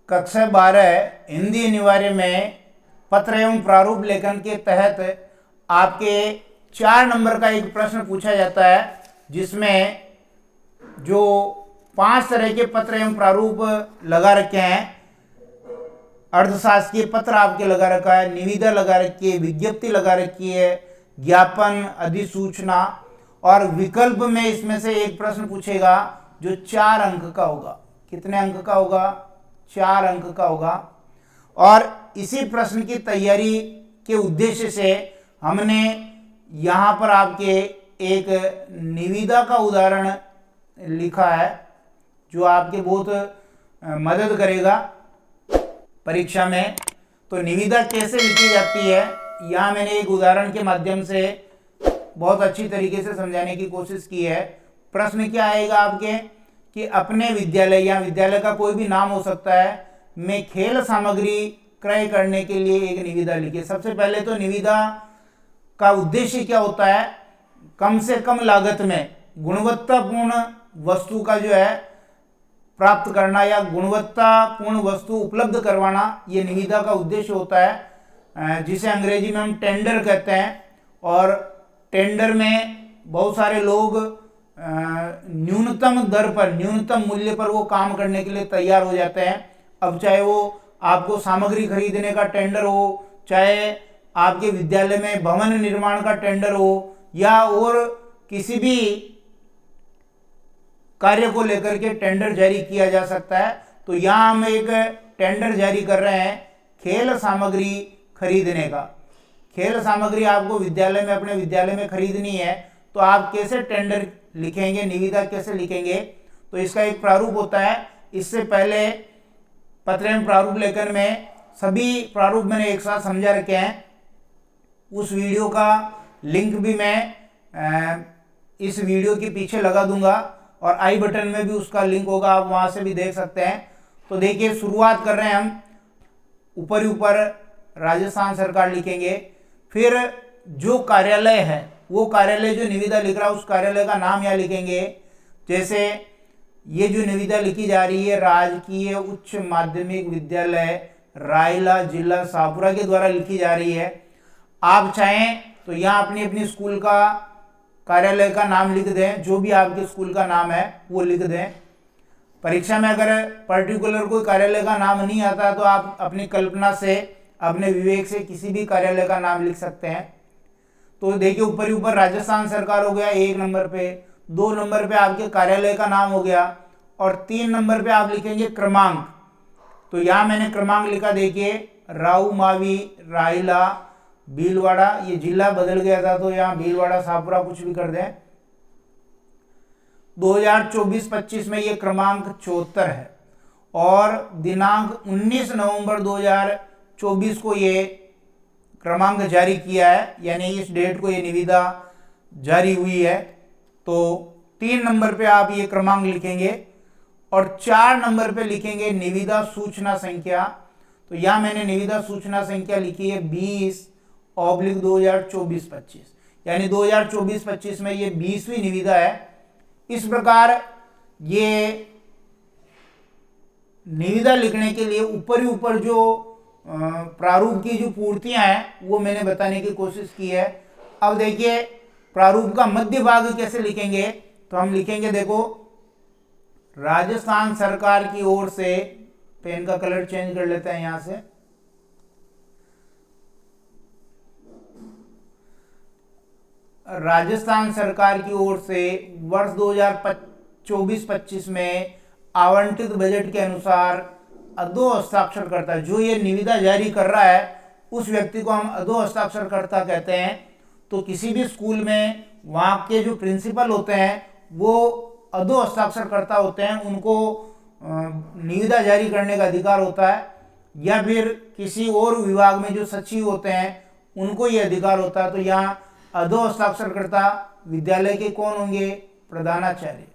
कक्षा 12 हिंदी अनिवार्य में पत्र एवं प्रारूप लेखन के तहत आपके 4 नंबर का एक प्रश्न पूछा जाता है, जिसमें जो 5 तरह के पत्र एवं प्रारूप लगा रखे हैं। अर्थशास्त्रीय पत्र आपके लगा रखा है, निविदा लगा रखी है, विज्ञप्ति लगा रखी है, ज्ञापन, अधिसूचना, और विकल्प में इसमें से एक प्रश्न पूछेगा जो 4 अंक का होगा। कितने अंक का होगा? 4 अंक का होगा। और इसी प्रश्न की तैयारी के उद्देश्य से हमने यहाँ पर आपके एक निविदा का उदाहरण लिखा है, जो आपके बहुत मदद करेगा परीक्षा में। तो निविदा कैसे लिखी जाती है, यहाँ मैंने एक उदाहरण के माध्यम से बहुत अच्छी तरीके से समझाने की कोशिश की है। प्रश्न क्या आएगा आपके कि अपने विद्यालय या विद्यालय का कोई भी नाम हो सकता है में खेल सामग्री क्रय करने के लिए एक निविदा लिखिए। सबसे पहले तो निविदा का उद्देश्य क्या होता है? कम से कम लागत में गुणवत्तापूर्ण वस्तु का जो है प्राप्त करना या गुणवत्तापूर्ण वस्तु उपलब्ध करवाना, ये निविदा का उद्देश्य होता है, जिसे अंग्रेजी में हम टेंडर कहते हैं। और टेंडर में बहुत सारे लोग न्यूनतम दर पर, न्यूनतम मूल्य पर वो काम करने के लिए तैयार हो जाते हैं। अब चाहे वो आपको सामग्री खरीदने का टेंडर हो, चाहे आपके विद्यालय में भवन निर्माण का टेंडर हो, या और किसी भी कार्य को लेकर के टेंडर जारी किया जा सकता है। तो यहाँ हम एक टेंडर जारी कर रहे हैं खेल सामग्री खरीदने का। खेल सामग्री आपको विद्यालय में, अपने विद्यालय में खरीदनी है, तो आप कैसे टेंडर लिखेंगे, निविदा कैसे लिखेंगे? तो इसका एक प्रारूप होता है। इससे पहले पत्र एवं प्रारूप लेखन में सभी प्रारूप मैंने एक साथ समझा रखे हैं। उस वीडियो का लिंक भी मैं इस वीडियो के पीछे लगा दूंगा, और आई बटन में भी उसका लिंक होगा, आप वहां से भी देख सकते हैं। तो देखिए, शुरुआत कर रहे हैं हम। ऊपर ही ऊपर राजस्थान सरकार लिखेंगे, फिर जो कार्यालय है, वो कार्यालय जो निविदा लिख रहा है उस कार्यालय का नाम यहाँ लिखेंगे। जैसे ये जो निविदा लिखी जा रही है राजकीय उच्च माध्यमिक विद्यालय रायला, जिला शाहपुरा के द्वारा लिखी जा रही है। आप चाहें तो यहाँ अपनी अपनी स्कूल का कार्यालय का नाम लिख दें, जो भी आपके स्कूल का नाम है वो लिख दें। परीक्षा में अगर पर्टिकुलर कोई कार्यालय का नाम नहीं आता तो आप अपनी कल्पना से, अपने विवेक से किसी भी कार्यालय का नाम लिख सकते हैं। तो देखिए, ऊपर ही ऊपर राजस्थान सरकार हो गया 1 नंबर पे, 2 नंबर पे आपके कार्यालय का नाम हो गया, और 3 नंबर पे आप लिखेंगे क्रमांक। तो यहाँ मैंने क्रमांक लिखा, देखिए राऊ मावी रायला भीलवाड़ा, ये जिला बदल गया था तो यहाँ भीलवाड़ा शाहपुरा कुछ भी कर दें। 2024-25 में ये क्रमांक 74 है, और दिनांक 19 नवंबर 2024 को ये क्रमांक जारी किया है, यानी इस डेट को ये निविदा जारी हुई है। तो 3 नंबर पे आप ये क्रमांक लिखेंगे, और 4 नंबर पे लिखेंगे निविदा सूचना संख्या। तो यहाँ मैंने निविदा सूचना संख्या लिखी है 20/2024-25, यानी 2024-25 में ये 20वीं निविदा है। इस प्रकार ये निविदा लिखने के लिए ऊपर ही ऊपर जो प्रारूप की जो पूर्तियां हैं वो मैंने बताने की कोशिश की है। अब देखिए, प्रारूप का मध्य भाग कैसे लिखेंगे? तो हम लिखेंगे, देखो, राजस्थान सरकार की ओर से, पेन का कलर चेंज कर लेते हैं यहां से, राजस्थान सरकार की ओर से वर्ष 2024-25 में आवंटित बजट के अनुसार अधो हस्ताक्षरकर्ता, जो ये निविदा जारी कर रहा है उस व्यक्ति को हम अधो हस्ताक्षरकर्ता कहते हैं। तो किसी भी स्कूल में वहाँ के जो प्रिंसिपल होते हैं वो अधो हस्ताक्षरकर्ता होते हैं, उनको निविदा जारी करने का अधिकार होता है, या फिर किसी और विभाग में जो सचिव होते हैं उनको ये अधिकार होता है। तो यहाँ अधो हस्ताक्षरकर्ता विद्यालय के कौन होंगे? प्रधानाचार्य।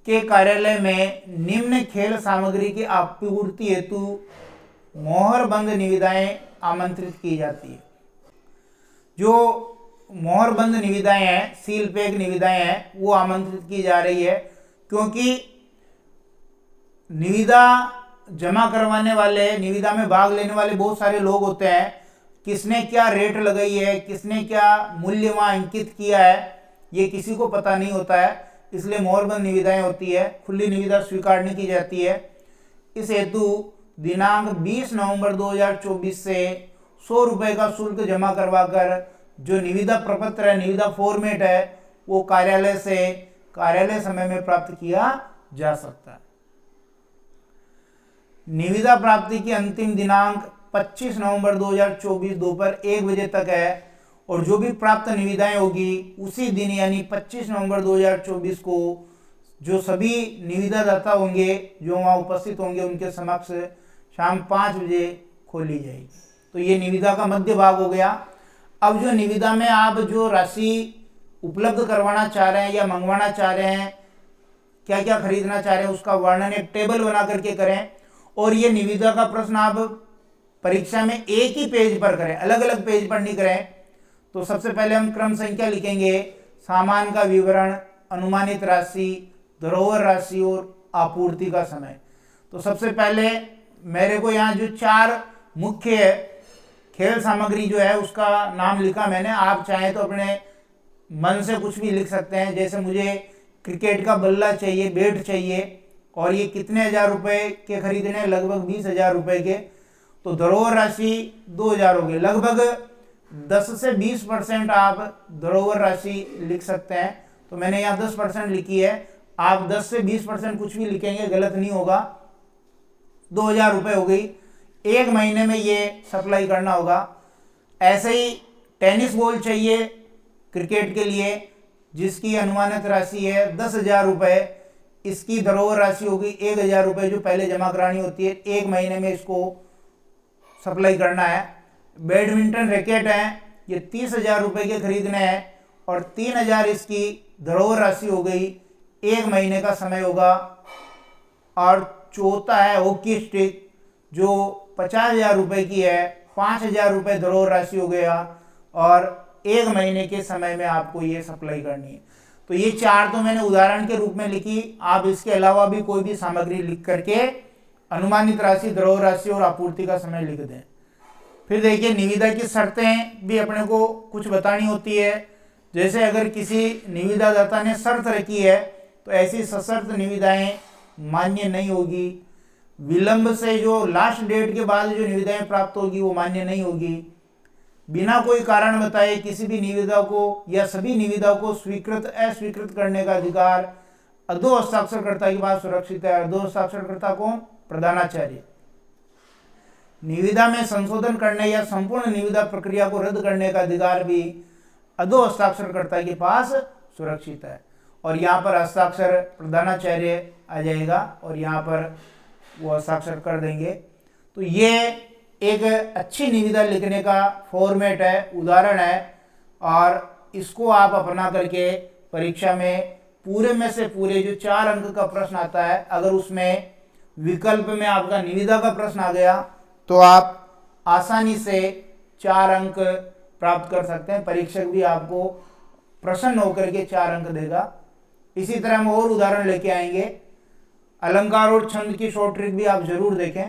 के कार्यालय में निम्न खेल सामग्री की आपूर्ति हेतु मोहरबंद निविदाएं आमंत्रित की जाती है। जो मोहरबंद निविदाएं हैं, सील पैक निविदाएं हैं, वो आमंत्रित की जा रही है। क्योंकि निविदा जमा करवाने वाले, निविदा में भाग लेने वाले बहुत सारे लोग होते हैं। किसने क्या रेट लगाई है, किसने क्या मूल्य वहां अंकित किया है, ये किसी को पता नहीं होता है। इसलिए मोहरबंद निविदाएं होती है, खुली निविदा स्वीकार नहीं की जाती है। इस हेतु दिनांक 20 नवंबर 2024 से 100 रुपए का शुल्क जमा करवाकर जो निविदा प्रपत्र है, निविदा फॉर्मेट है, वो कार्यालय से कार्यालय समय में प्राप्त किया जा सकता है। निविदा प्राप्ति की अंतिम दिनांक 25 नवंबर 2024 दोपहर 1 बजे तक है और जो भी प्राप्त निविदाएं होगी उसी दिन यानी 25 नवंबर 2024 को जो सभी निविदादाता होंगे जो वहां उपस्थित होंगे उनके समक्ष शाम 5 बजे खोली जाएगी। तो ये निविदा का मध्य भाग हो गया। अब जो निविदा में आप जो राशि उपलब्ध करवाना चाह रहे हैं या मंगवाना चाह रहे हैं, क्या क्या खरीदना चाह रहे हैं, उसका वर्णन एक टेबल बना करके करें। और ये निविदा का प्रश्न आप परीक्षा में एक ही पेज पर करें, अलग अलग पेज पर नहीं करें। तो सबसे पहले हम क्रम संख्या लिखेंगे, सामान का विवरण, अनुमानित राशि, धरोहर राशि और आपूर्ति का समय। तो सबसे पहले मेरे को यहाँ जो 4 मुख्य खेल सामग्री जो है उसका नाम लिखा मैंने। आप चाहें तो अपने मन से कुछ भी लिख सकते हैं। जैसे मुझे क्रिकेट का बल्ला चाहिए, बैट चाहिए, और ये कितने हजार रुपए के खरीदने हैं, लगभग 20,000 रुपए के। तो धरोहर राशि 2,000 हो गई। लगभग 10 से 20% आप धरोहर राशि लिख सकते हैं। तो मैंने यहाँ 10% लिखी है, आप 10 से 20% कुछ भी लिखेंगे गलत नहीं होगा। 2,000 रुपये हो गई, 1 महीने में ये सप्लाई करना होगा। ऐसे ही टेनिस बॉल चाहिए क्रिकेट के लिए, जिसकी अनुमानित राशि है 10,000 रुपये, इसकी धरोहर राशि होगी 1,000 रुपये जो पहले जमा करानी होती है। 1 महीने में इसको सप्लाई करना है। बैडमिंटन रैकेट है, ये 30,000 रुपये के खरीदने हैं और 3,000 इसकी धरोहर राशि हो गई, 1 महीने का समय होगा। और चौथा है हॉकी स्टिक जो 50,000 रुपये की है, 5,000 रुपये धरोहर राशि हो गया और 1 महीने के समय में आपको ये सप्लाई करनी है। तो ये 4 तो मैंने उदाहरण के रूप में लिखी। आप इसके अलावा भी कोई भी सामग्री लिख करके अनुमानित राशि, धरोहर राशि और आपूर्ति का समय लिख दें। फिर देखिए निविदा की शर्तें भी अपने को कुछ बतानी होती है। जैसे अगर किसी निविदादाता ने शर्त रखी है तो ऐसी सशर्त निविदाएं मान्य नहीं होगी। विलंब से जो लास्ट डेट के बाद जो निविदाएं प्राप्त होगी वो मान्य नहीं होगी। बिना कोई कारण बताए किसी भी निविदा को या सभी निविदा को स्वीकृत अस्वीकृत करने का अधिकार अधो हस्ताक्षरकर्ता के पास सुरक्षित है। अधो हस्ताक्षरकर्ता को प्रधानाचार्य। निविदा में संशोधन करने या संपूर्ण निविदा प्रक्रिया को रद्द करने का अधिकार भी अधो हस्ताक्षरकर्ता के पास सुरक्षित है। और यहाँ पर हस्ताक्षर प्रधानाचार्य आ जाएगा और यहाँ पर वो हस्ताक्षर कर देंगे। तो ये एक अच्छी निविदा लिखने का फॉर्मेट है, उदाहरण है, और इसको आप अपना करके परीक्षा में पूरे में से पूरे जो 4 अंक का प्रश्न आता है, अगर उसमें विकल्प में आपका निविदा का प्रश्न आ गया तो आप आसानी से 4 अंक प्राप्त कर सकते हैं। परीक्षक भी आपको प्रसन्न होकर के 4 अंक देगा। इसी तरह हम और उदाहरण लेके आएंगे। अलंकार और छंद की शॉर्ट ट्रिक भी आप जरूर देखें।